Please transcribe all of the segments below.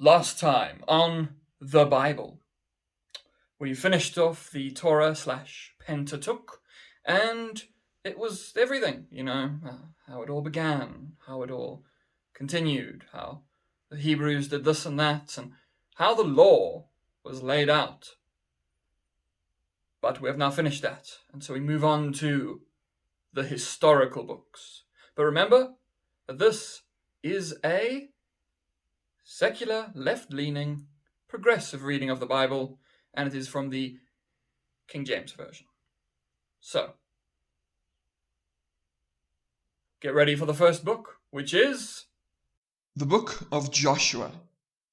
Last time on the Bible, we finished off the Torah/Pentateuch, and it was everything, how it all began, how it all continued, how the Hebrews did this and that, and how the law was laid out. But we have now finished that, and so we move on to the historical books. But remember that this is a secular, left-leaning, progressive reading of the Bible, and it is from the King James Version. So, get ready for the first book, which is the Book of Joshua,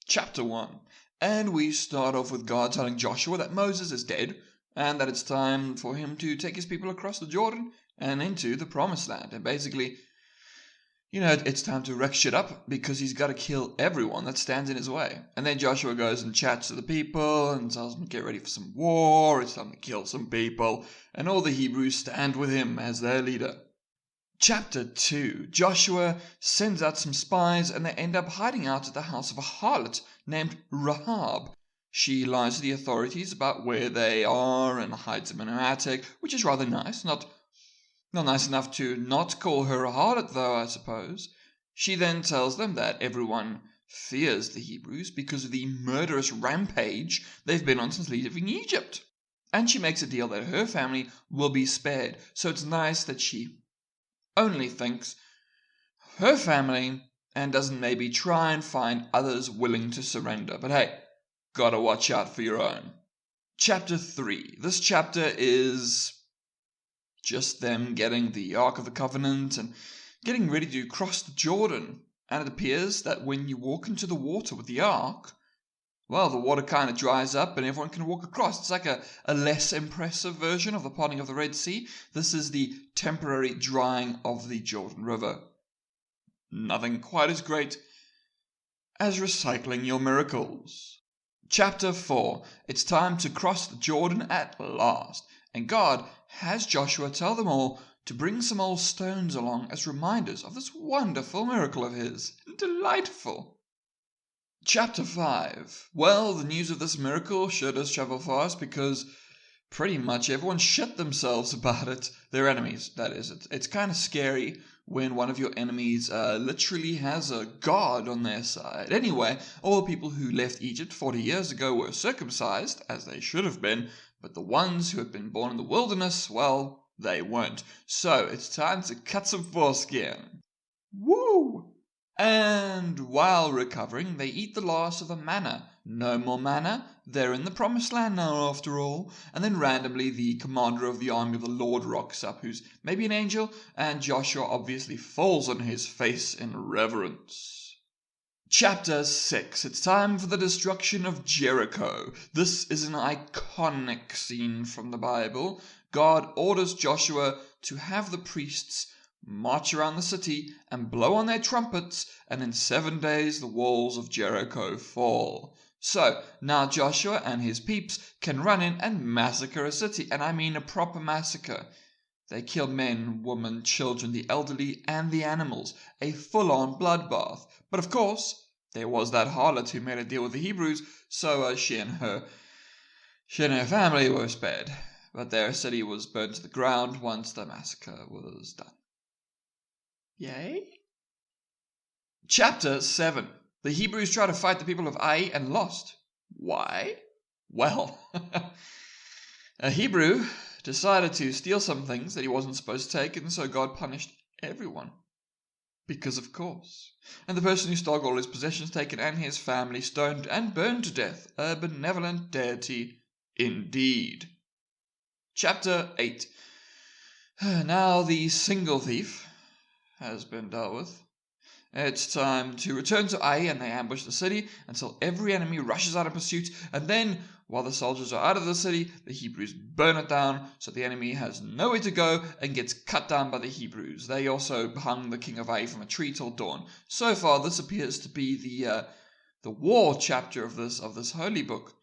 chapter 1. And we start off with God telling Joshua that Moses is dead, and that it's time for him to take his people across the Jordan and into the Promised Land. And basically, it's time to wreck shit up because he's got to kill everyone that stands in his way. And then Joshua goes and chats to the people and tells them to get ready for some war. It's time to kill some people. And all the Hebrews stand with him as their leader. Chapter 2. Joshua sends out some spies and they end up hiding out at the house of a harlot named Rahab. She lies to the authorities about where they are and hides them in her attic, which is rather nice. Not nice enough to not call her a harlot, though, I suppose. She then tells them that everyone fears the Hebrews because of the murderous rampage they've been on since leaving Egypt. And she makes a deal that her family will be spared. So it's nice that she only thinks her family and doesn't maybe try and find others willing to surrender. But hey, gotta watch out for your own. Chapter 3. This chapter is just them getting the Ark of the Covenant and getting ready to cross the Jordan. And it appears that when you walk into the water with the Ark, well, the water kind of dries up and everyone can walk across. It's like a less impressive version of the parting of the Red Sea. This is the temporary drying of the Jordan River. Nothing quite as great as recycling your miracles. Chapter 4. It's time to cross the Jordan at last. And God has Joshua tell them all to bring some old stones along as reminders of this wonderful miracle of his. Delightful. Chapter 5. Well, the news of this miracle sure does travel fast because pretty much everyone shit themselves about it. Their enemies, that is. It's kind of scary when one of your enemies literally has a god on their side. Anyway, all the people who left Egypt 40 years ago were circumcised, as they should have been, but the ones who had been born in the wilderness, well, they weren't. So it's time to cut some foreskin. Woo! And while recovering, they eat the last of the manna. No more manna. They're in the Promised Land now, after all. And then randomly, the commander of the army of the Lord rocks up, who's maybe an angel, and Joshua obviously falls on his face in reverence. Chapter 6. It's time for the destruction of Jericho. This is an iconic scene from the Bible. God orders Joshua to have the priests march around the city and blow on their trumpets, and in 7 days the walls of Jericho fall. So, now Joshua and his peeps can run in and massacre a city, and I mean a proper massacre. They kill men, women, children, the elderly, and the animals. A full-on bloodbath. But of course, there was that harlot who made a deal with the Hebrews, so she and her family were spared. But their city was burned to the ground once the massacre was done. Yay? Chapter 7. The Hebrews tried to fight the people of Ai and lost. Why? Well, a Hebrew decided to steal some things that he wasn't supposed to take, and so God punished everyone. Because of course. And the person who stole all his possessions taken and his family stoned and burned to death. A benevolent deity indeed. Chapter 8. Now the single thief has been dealt with. It's time to return to Ai, and they ambush the city until every enemy rushes out in pursuit, and then, while the soldiers are out of the city, the Hebrews burn it down, so the enemy has nowhere to go and gets cut down by the Hebrews. They also hung the king of Ai from a tree till dawn. So far, this appears to be the war chapter of this holy book.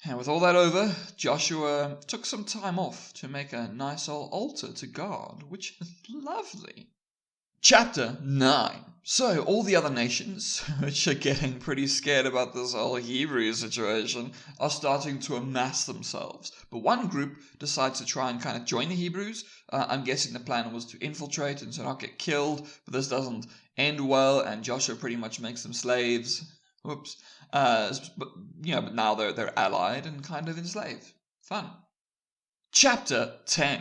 And with all that over, Joshua took some time off to make a nice old altar to God, which is lovely. Chapter 9. So, all the other nations, which are getting pretty scared about this whole Hebrew situation, are starting to amass themselves. But one group decides to try and kind of join the Hebrews. I'm guessing the plan was to infiltrate and to not get killed, but this doesn't end well, and Joshua pretty much makes them slaves. Whoops. But now they're allied and kind of enslaved. Fun. Chapter 10.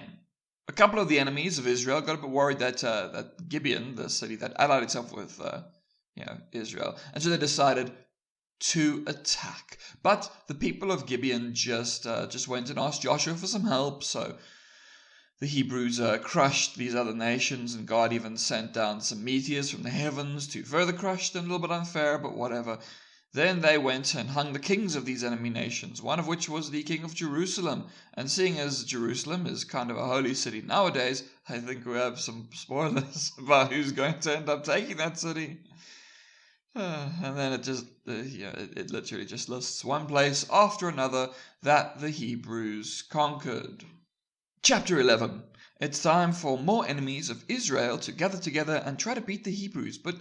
A couple of the enemies of Israel got a bit worried that Gibeon, the city that allied itself with Israel, and so they decided to attack. But the people of Gibeon just went and asked Joshua for some help. So the Hebrews crushed these other nations, and God even sent down some meteors from the heavens to further crush them. A little bit unfair, but whatever. Then they went and hung the kings of these enemy nations, one of which was the king of Jerusalem. And seeing as Jerusalem is kind of a holy city nowadays, I think we have some spoilers about who's going to end up taking that city. And then it literally just lists one place after another that the Hebrews conquered. Chapter 11. It's time for more enemies of Israel to gather together and try to beat the Hebrews. But,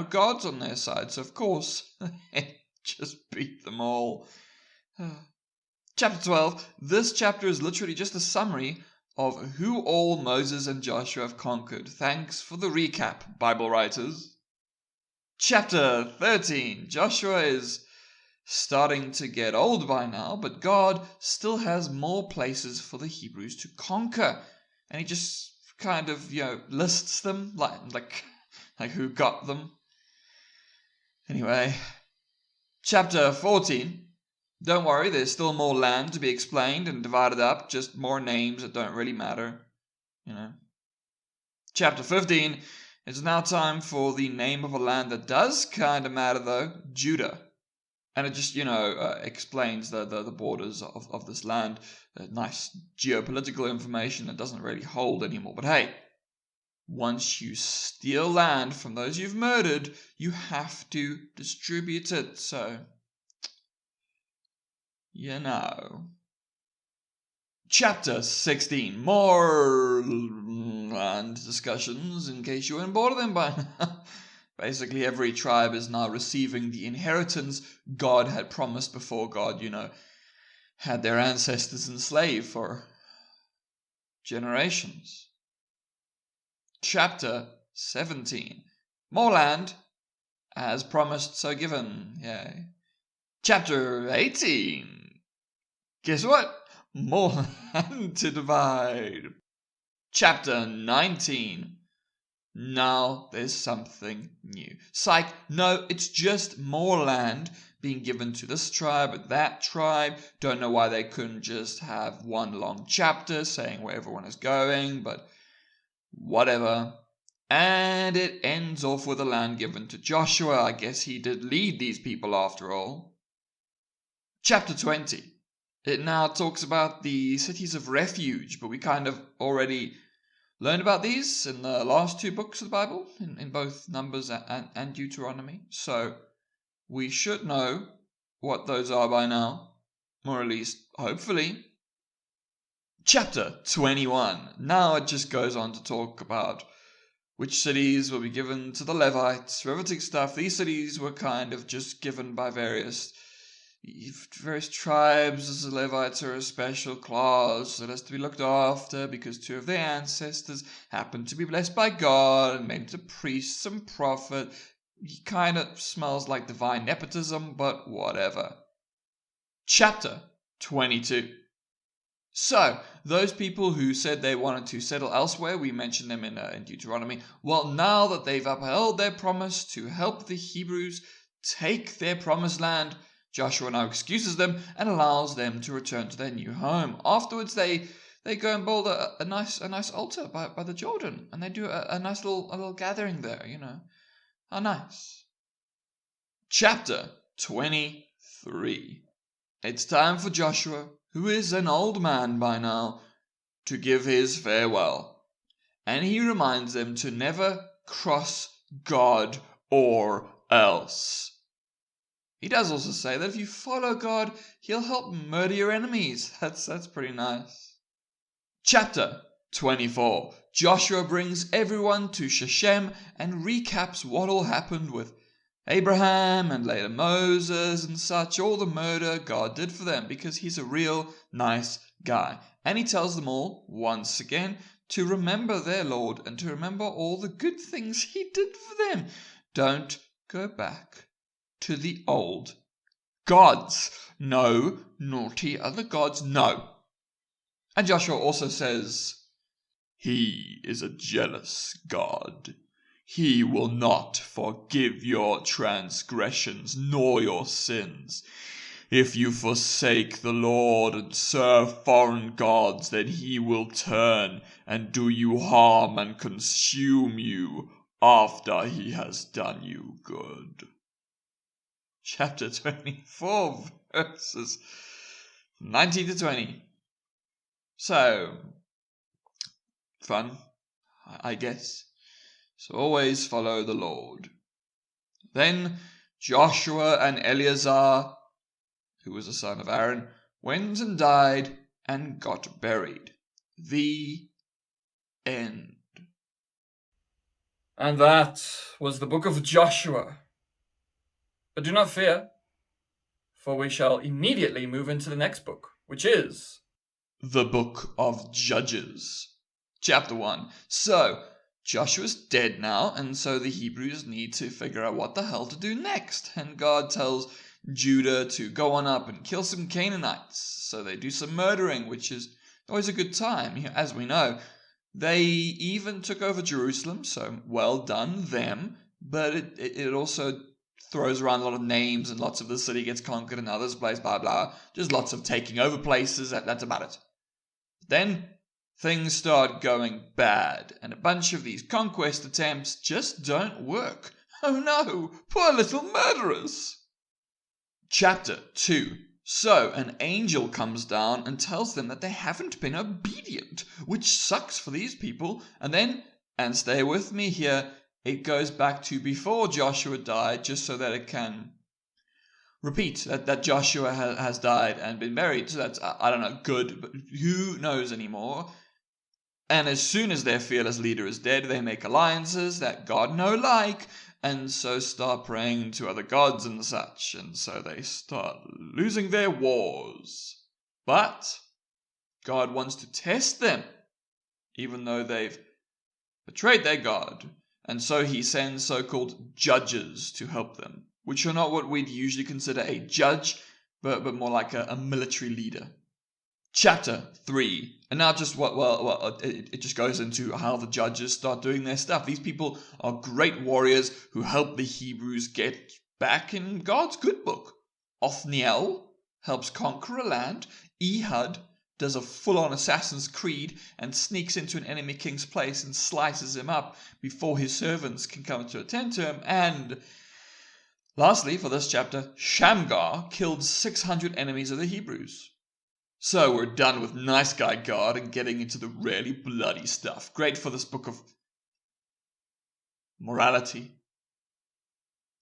God's on their side, so of course, just beat them all. Chapter 12. This chapter is literally just a summary of who all Moses and Joshua have conquered. Thanks for the recap, Bible writers. Chapter 13. Joshua is starting to get old by now, but God still has more places for the Hebrews to conquer. And he just kind of, lists them, like who got them. Anyway, chapter 14. Don't worry, there's still more land to be explained and divided up, just more names that don't really matter, Chapter 15. It's now time for the name of a land that does kind of matter, though, Judah. And it just, explains the borders of this land. Nice geopolitical information that doesn't really hold anymore. But hey, once you steal land from those you've murdered, you have to distribute it. So, Chapter 16. More land discussions, in case you weren't bored of them by now. Basically, every tribe is now receiving the inheritance God had promised before God, had their ancestors enslaved for generations. Chapter 17. More land, as promised, so given. Yay. Chapter 18. Guess what? More land to divide. Chapter 19. Now there's something new. Psych, no, it's just more land being given to this tribe and that tribe. Don't know why they couldn't just have one long chapter saying where everyone is going, but whatever. And it ends off with the land given to Joshua. I guess he did lead these people after all. Chapter 20. It now talks about the cities of refuge, but we kind of already learned about these in the last two books of the Bible, in both Numbers and Deuteronomy. So we should know what those are by now, or at least hopefully. Chapter 21. Now it just goes on to talk about which cities will be given to the Levites, riveting stuff. These cities were kind of just given by various tribes, as the Levites are a special class that has to be looked after because two of their ancestors happened to be blessed by God and made into priests and prophet. He kind of smells like divine nepotism, but whatever. Chapter 22. So, those people who said they wanted to settle elsewhere, we mentioned them in Deuteronomy. Well, now that they've upheld their promise to help the Hebrews take their promised land, Joshua now excuses them and allows them to return to their new home. Afterwards, they go and build a nice altar by the Jordan, and they do a nice little gathering there. How nice. Chapter 23. It's time for Joshua, who is an old man by now, to give his farewell, and he reminds them to never cross God or else. He does also say that if you follow God, he'll help murder your enemies. That's pretty nice. Chapter 24. Joshua brings everyone to Shechem and recaps what all happened with Abraham and later Moses and such, all the murder God did for them, because he's a real nice guy. And he tells them all, once again, to remember their Lord and to remember all the good things he did for them. Don't go back to the old gods. No naughty other gods, no. And Joshua also says, he is a jealous God. He will not forgive your transgressions nor your sins. If you forsake the Lord and serve foreign gods, then he will turn and do you harm and consume you after he has done you good. Chapter 24, verses 19 to 20. So, fun, I guess. So always follow the Lord. Then Joshua and Eleazar, who was a son of Aaron, went and died and got buried. The end. And that was the book of Joshua. But do not fear, for we shall immediately move into the next book, which is the Book of Judges. Chapter 1. So, Joshua's dead now, and so the Hebrews need to figure out what the hell to do next. And God tells Judah to go on up and kill some Canaanites. So they do some murdering, which is always a good time. As we know, they even took over Jerusalem, so well done them. But it also throws around a lot of names, and lots of the city gets conquered and others place, blah, blah. Just lots of taking over places, that's about it. Then things start going bad, and a bunch of these conquest attempts just don't work. Oh no, poor little murderers! Chapter 2. So an angel comes down and tells them that they haven't been obedient, which sucks for these people. And then, and stay with me here, it goes back to before Joshua died, just so that it can repeat that Joshua has died and been buried. So that's, I don't know, good, but who knows anymore? And as soon as their fearless leader is dead, they make alliances that God no like, and so start praying to other gods and such, and so they start losing their wars. But God wants to test them, even though they've betrayed their God, and so he sends so-called judges to help them, which are not what we'd usually consider a judge, but more like a military leader. Chapter 3. And now just it just goes into how the judges start doing their stuff. These people are great warriors who help the Hebrews get back in God's good book. Othniel helps conquer a land. Ehud does a full-on Assassin's Creed and sneaks into an enemy king's place and slices him up before his servants can come to attend to him. And lastly, for this chapter, Shamgar killed 600 enemies of the Hebrews. So we're done with nice guy God and getting into the really bloody stuff. Great for this book of morality.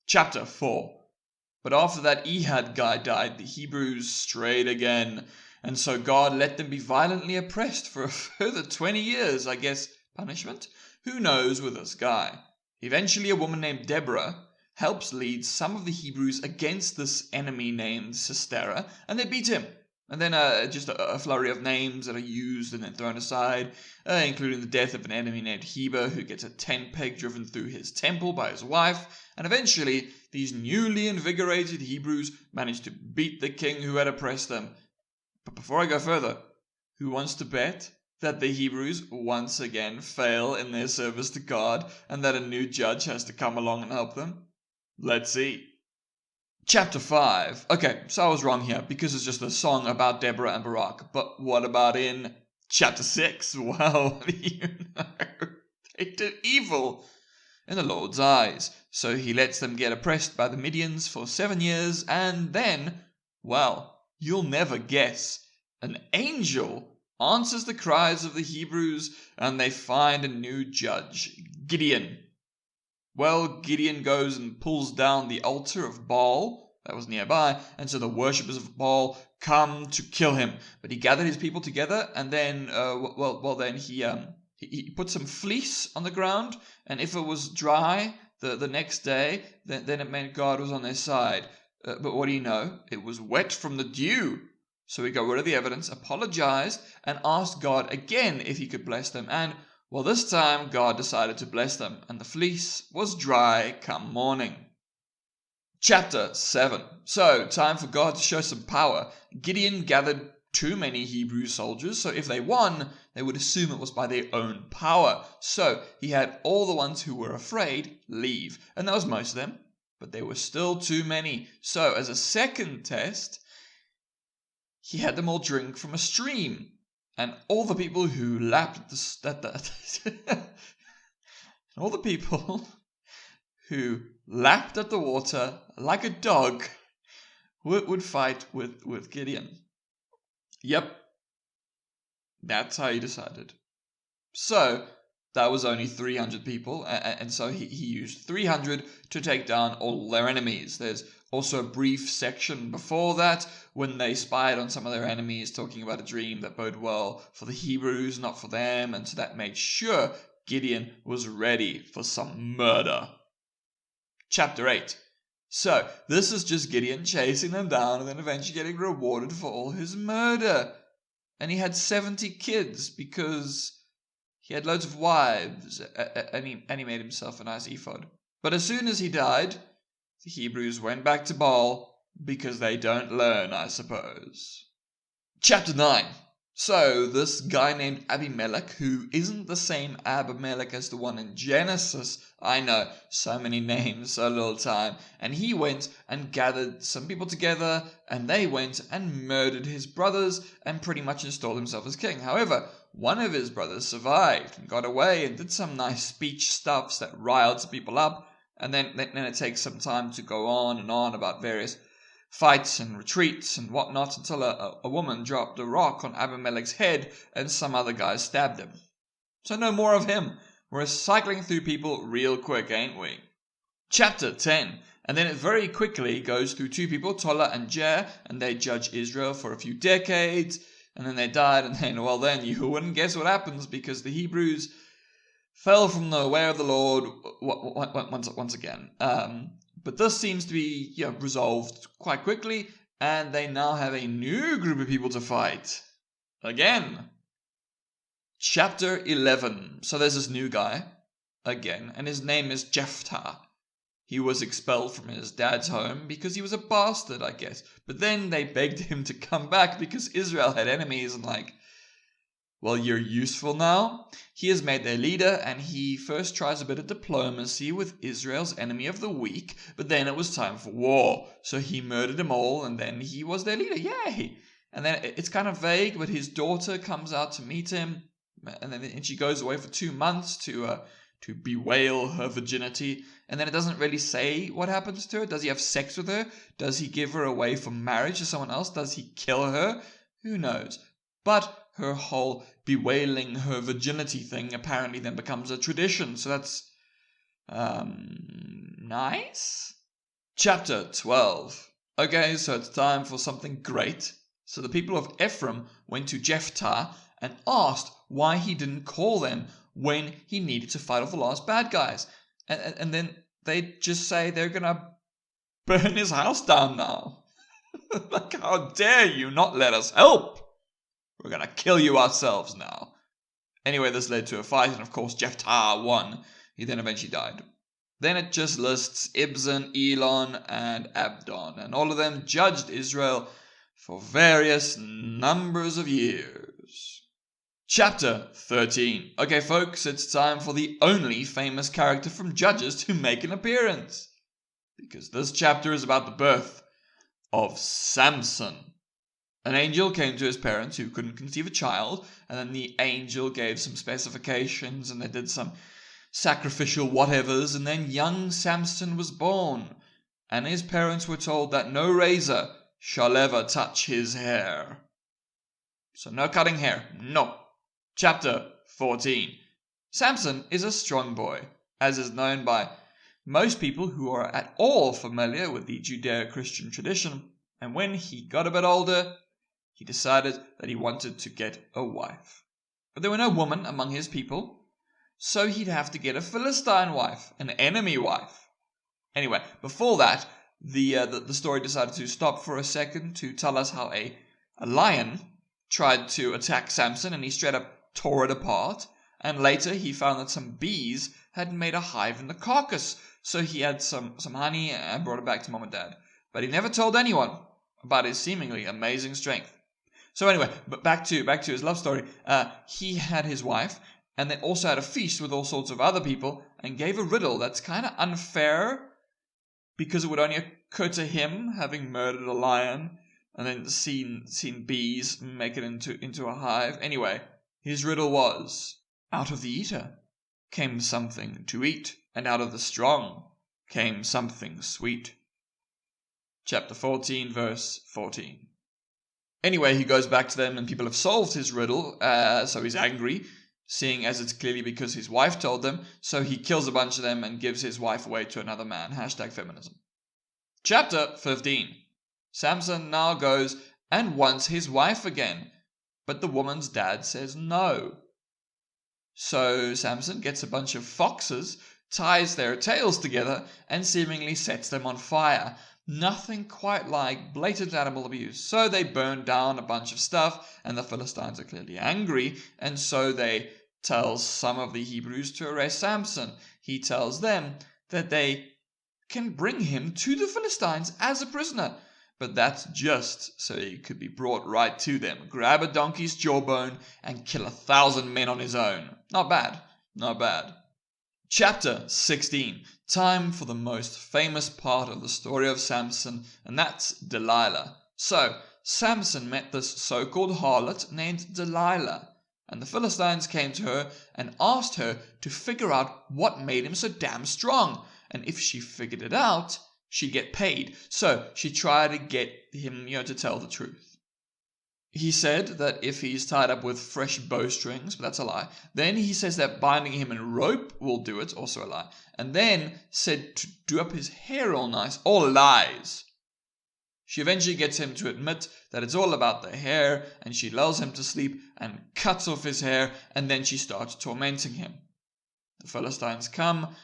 Chapter 4. But after that Ehud guy died, the Hebrews strayed again, and so God let them be violently oppressed for a further 20 years, I guess punishment? Who knows with this guy? Eventually a woman named Deborah helps lead some of the Hebrews against this enemy named Sisera, and they beat him. And then just a flurry of names that are used and then thrown aside, including the death of an enemy named Heber, who gets a tent peg driven through his temple by his wife. And eventually, these newly invigorated Hebrews manage to beat the king who had oppressed them. But before I go further, who wants to bet that the Hebrews once again fail in their service to God and that a new judge has to come along and help them? Let's see. Chapter 5. Okay, so I was wrong here because it's just a song about Deborah and Barak. But what about in chapter 6? Well, they did evil in the Lord's eyes. So he lets them get oppressed by the Midians for 7 years, and then, well, you'll never guess, an angel answers the cries of the Hebrews and they find a new judge, Gideon. Well, Gideon goes and pulls down the altar of Baal, that was nearby, and so the worshippers of Baal come to kill him. But he gathered his people together, and then, then he put some fleece on the ground, and if it was dry the next day, then it meant God was on their side. But what do you know? It was wet from the dew. So he got rid of the evidence, apologized, and asked God again if he could bless them. And, well, this time God decided to bless them, and the fleece was dry come morning. Chapter 7. So, time for God to show some power. Gideon gathered too many Hebrew soldiers, so if they won, they would assume it was by their own power. So, he had all the ones who were afraid leave, and that was most of them, but there were still too many. So, as a second test, he had them all drink from a stream, and all the people who lapped all the people who lapped at the water like a dog would fight with Gideon. Yep, that's how he decided. So, that was only 300 people, and so he used 300 to take down all their enemies. There's also a brief section before that when they spied on some of their enemies, talking about a dream that bode well for the Hebrews, not for them, and so that made sure Gideon was ready for some murder. Chapter 8. So, this is just Gideon chasing them down and then eventually getting rewarded for all his murder. And he had 70 kids because he had loads of wives, and he made himself a nice ephod. But as soon as he died, the Hebrews went back to Baal because they don't learn, I suppose. Chapter 9. So, this guy named Abimelech, who isn't the same Abimelech as the one in Genesis, I know, so many names, so little time, and he went and gathered some people together, and they went and murdered his brothers, and pretty much installed himself as king. However, one of his brothers survived, and got away, and did some nice speech stuffs that riled some people up, and then it takes some time to go on and on about various fights and retreats and whatnot until a woman dropped a rock on Abimelech's head and some other guys stabbed him. So no more of him. We're cycling through people real quick, ain't we? Chapter 10. And then it very quickly goes through two people, Tola and Jer, and they judge Israel for a few decades, and then they died, and then you wouldn't guess what happens because the Hebrews fell from the way of the Lord once again. But this seems to be resolved quite quickly, and they now have a new group of people to fight. Again. Chapter 11. So there's this new guy, again, and his name is Jephthah. He was expelled from his dad's home because he was a bastard, I guess. But then they begged him to come back because Israel had enemies, and well, you're useful now. He is made their leader, and he first tries a bit of diplomacy with Israel's enemy of the week, but then it was time for war. So he murdered them all, and then he was their leader. Yay! And then it's kind of vague, but his daughter comes out to meet him, and she goes away for 2 months to bewail her virginity. And then it doesn't really say what happens to her. Does he have sex with her? Does he give her away for marriage to someone else? Does he kill her? Who knows? But her whole bewailing her virginity thing apparently then becomes a tradition. So that's nice. Chapter 12. Okay, so it's time for something great. So the people of Ephraim went to Jephthah and asked why he didn't call them when he needed to fight off the last bad guys. And then they just say they're going to burn his house down now. How dare you not let us help? We're going to kill you ourselves now. Anyway, this led to a fight, and of course Jephthah won. He then eventually died. Then it just lists Ibzan, Elon, and Abdon, and all of them judged Israel for various numbers of years. Chapter 13. Okay, folks, it's time for the only famous character from Judges to make an appearance. Because this chapter is about the birth of Samson. An angel came to his parents who couldn't conceive a child, and then the angel gave some specifications, and they did some sacrificial whatevers, and then young Samson was born, and his parents were told that no razor shall ever touch his hair. So no cutting hair, no. Chapter 14. Samson is a strong boy, as is known by most people who are at all familiar with the Judeo-Christian tradition, and when he got a bit older, he decided that he wanted to get a wife. But there were no women among his people, so he'd have to get a Philistine wife, an enemy wife. Anyway, before that, the story decided to stop for a second to tell us how a lion tried to attack Samson and he straight up tore it apart. And later he found that some bees had made a hive in the carcass, so he had some honey and brought it back to mom and dad. But he never told anyone about his seemingly amazing strength. So anyway, but back to his love story. He had his wife, and then also had a feast with all sorts of other people, and gave a riddle that's kind of unfair, because it would only occur to him, having murdered a lion, and then seen bees make it into a hive. Anyway, his riddle was, out of the eater came something to eat, and out of the strong came something sweet. Chapter 14, verse 14. Anyway, he goes back to them, and people have solved his riddle, so he's angry, seeing as it's clearly because his wife told them, so he kills a bunch of them and gives his wife away to another man. #feminism. Chapter 15. Samson now goes and wants his wife again, but the woman's dad says no. So Samson gets a bunch of foxes, ties their tails together, and seemingly sets them on fire. Nothing quite like blatant animal abuse. So they burn down a bunch of stuff, and the Philistines are clearly angry, and so they tell some of the Hebrews to arrest Samson. He tells them that they can bring him to the Philistines as a prisoner, but that's just so he could be brought right to them, grab a donkey's jawbone, and kill 1,000 men on his own. Not bad, not bad. Chapter 16. Time for the most famous part of the story of Samson, and that's Delilah. So, Samson met this so-called harlot named Delilah, and the Philistines came to her and asked her to figure out what made him so damn strong, and if she figured it out, she'd get paid. So, she tried to get him, to tell the truth. He said that if he's tied up with fresh bowstrings, but that's a lie. Then he says that binding him in rope will do it, also a lie. And then said to do up his hair all nice, all lies. She eventually gets him to admit that it's all about the hair, and she lulls him to sleep and cuts off his hair, and then she starts tormenting him. The Philistines come,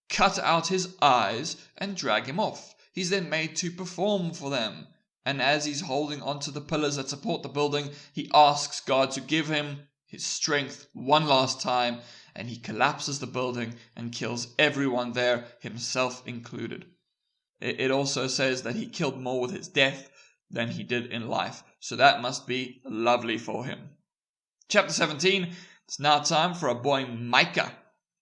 cut out his eyes, and drag him off. He's then made to perform for them. And as he's holding onto the pillars that support the building, he asks God to give him his strength one last time, and he collapses the building and kills everyone there, himself included. It also says that he killed more with his death than he did in life, so that must be lovely for him. Chapter 17. It's now time for our boy Micah.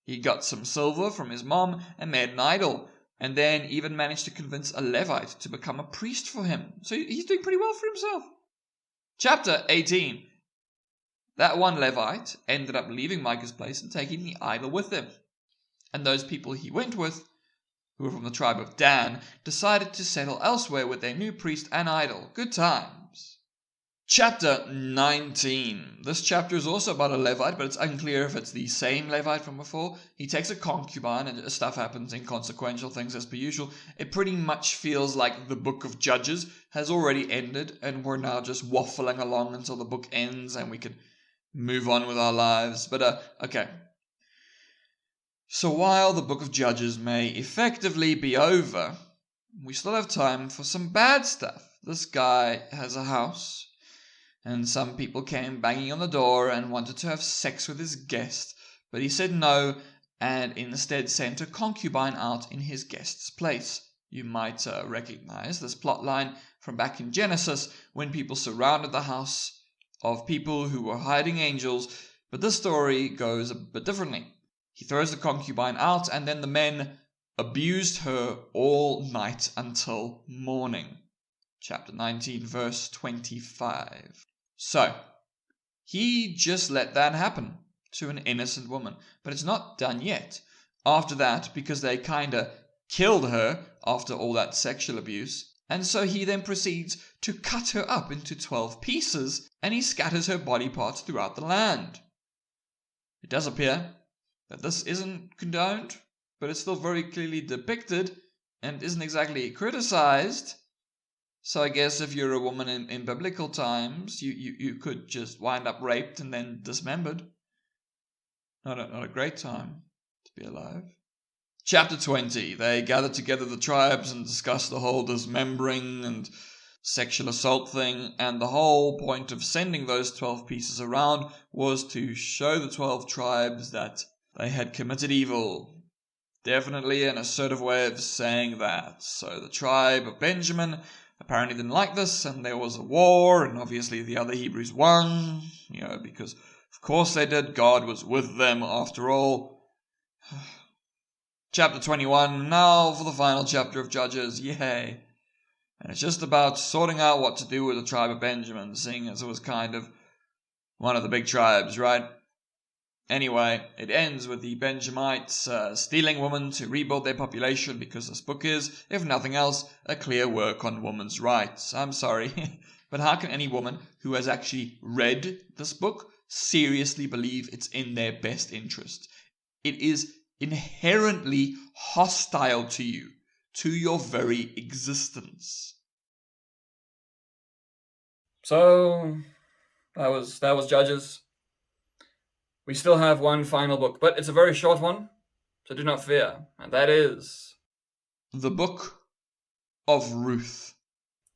He got some silver from his mom and made an idol, and then even managed to convince a Levite to become a priest for him. So he's doing pretty well for himself. Chapter 18. That one Levite ended up leaving Micah's place and taking the idol with him. And those people he went with, who were from the tribe of Dan, decided to settle elsewhere with their new priest and idol. Good times. Chapter 19. This chapter is also about a Levite, but it's unclear if it's the same Levite from before. He takes a concubine and stuff happens, inconsequential things as per usual. It pretty much feels like the Book of Judges has already ended and we're now just waffling along until the book ends and we can move on with our lives. But, okay. So while the Book of Judges may effectively be over, we still have time for some bad stuff. This guy has a house, and some people came banging on the door and wanted to have sex with his guest, but he said no and instead sent a concubine out in his guest's place. You might recognize this plot line from back in Genesis when people surrounded the house of people who were hiding angels, but this story goes a bit differently. He throws the concubine out and then the men abused her all night until morning. Chapter 19, verse 25. So, he just let that happen to an innocent woman. But it's not done yet. After that, because they kinda killed her after all that sexual abuse, and so he then proceeds to cut her up into 12 pieces, and he scatters her body parts throughout the land. It does appear that this isn't condoned, but it's still very clearly depicted and isn't exactly criticized. So I guess if you're a woman in biblical times, you could just wind up raped and then dismembered. Not a great time to be alive. Chapter 20. They gather together the tribes and discuss the whole dismembering and sexual assault thing, and the whole point of sending those 12 pieces around was to show the 12 tribes that they had committed evil. Definitely an assertive way of saying that. So the tribe of Benjamin apparently didn't like this, and there was a war, and obviously the other Hebrews won, because of course they did. God was with them after all. Chapter 21, now for the final chapter of Judges, yay. And it's just about sorting out what to do with the tribe of Benjamin, seeing as it was kind of one of the big tribes, right? Anyway, it ends with the Benjamites stealing women to rebuild their population, because this book is, if nothing else, a clear work on women's rights. I'm sorry, but how can any woman who has actually read this book seriously believe it's in their best interest? It is inherently hostile to you, to your very existence. So, that was Judges. We still have one final book, but it's a very short one, so do not fear, and that is the Book of Ruth.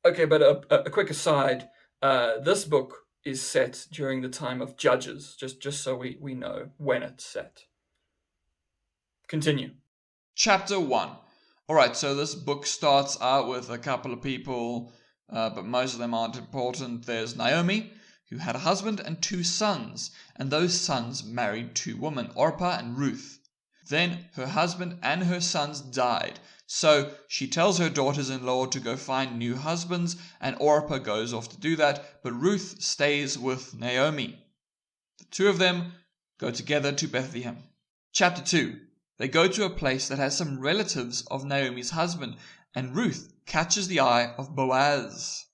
Okay, but a quick aside, this book is set during the time of Judges, just so we know when it's set. Continue. Chapter 1. Alright, so this book starts out with a couple of people, but most of them aren't important. There's Naomi, who had a husband and 2 sons, and those sons married 2 women, Orpah and Ruth. Then her husband and her sons died, so she tells her daughters-in-law to go find new husbands, and Orpah goes off to do that, but Ruth stays with Naomi. The 2 of them go together to Bethlehem. Chapter 2. They go to a place that has some relatives of Naomi's husband, and Ruth catches the eye of Boaz,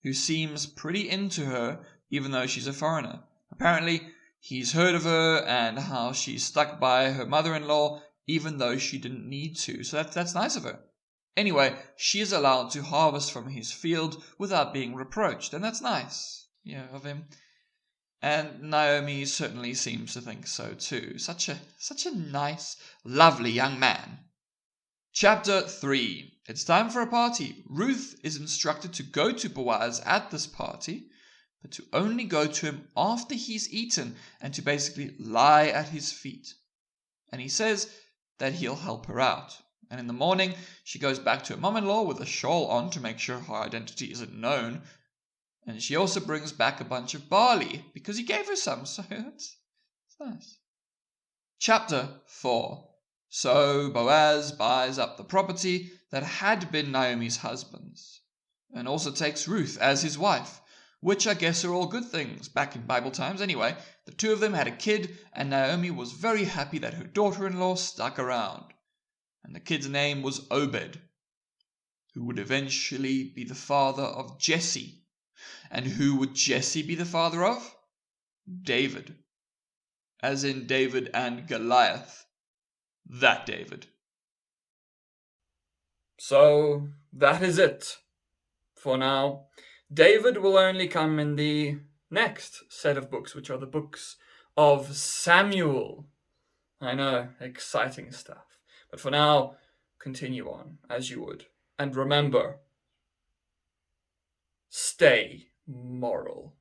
who seems pretty into her, even though she's a foreigner. Apparently, he's heard of her and how she stuck by her mother-in-law, even though she didn't need to, so that's nice of her. Anyway, she is allowed to harvest from his field without being reproached, and that's nice, of him. And Naomi certainly seems to think so too. Such a nice, lovely young man. Chapter 3. It's time for a party. Ruth is instructed to go to Boaz at this party, but to only go to him after he's eaten and to basically lie at his feet. And he says that he'll help her out. And in the morning, she goes back to her mom-in-law with a shawl on to make sure her identity isn't known. And she also brings back a bunch of barley, because he gave her some, so it's nice. Chapter 4. So Boaz buys up the property that had been Naomi's husband's, and also takes Ruth as his wife, which I guess are all good things back in Bible times. Anyway, the 2 of them had a kid, and Naomi was very happy that her daughter-in-law stuck around. And the kid's name was Obed, who would eventually be the father of Jesse. And who would Jesse be the father of? David. As in David and Goliath. That David. So, that is it for now. David will only come in the next set of books, which are the books of Samuel. I know, exciting stuff. But for now, continue on as you would. And remember, stay moral.